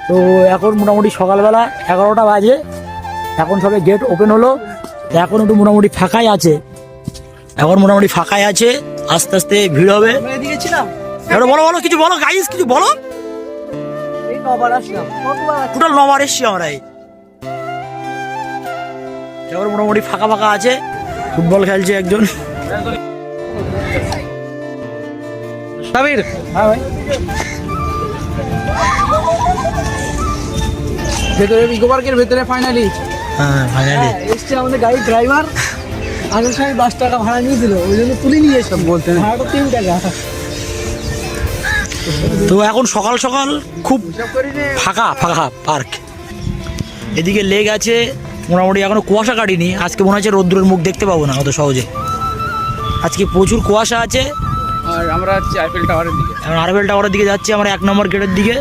তো এখন মোটামুটি সকালবেলা 11টা বাজে, এখন সবে গেট ওপেন হলো, এখন একটু মোটামুটি ফাঁকাই আছে, আস্তে আস্তে ভিড় হবে। এবার বলো বলো কিছু বলো গাইস, কিছু বলো। টোটাল 9 বার এসছি আমরা। এবার মোটামুটি ফাঁকা ফাঁকা আছে, ফুটবল খেলছে একজন। হ্যাঁ ভাই, ভেতরে ইকো পার্কের ভেতরে ফাইনালি এসছে আমাদের গাড়ির ড্রাইভার। আগের সময় 10 টাকা ভাড়া নিয়েছিল, ওই জন্য তুলে নিয়ে এসলাম, বলতে ভাড়াটা 3 টাকা। তো এখন সকাল সকাল খুব ফাঁকা ফাঁকা পার্ক। এদিকে লেক আছে, মোটামুটি এখনো কুয়াশা কাটিনি, আজকে মনে হচ্ছে রোদ্দুরের মুখ দেখতে পাবো না অত সহজে, আজকে প্রচুর কুয়াশা আছে। আর আমরা যাচ্ছি আইফেল টাওয়ারের দিকে, এখন আইফেল টাওয়ারের দিকে যাচ্ছি আমরা, 1 নম্বর গেটের দিকে।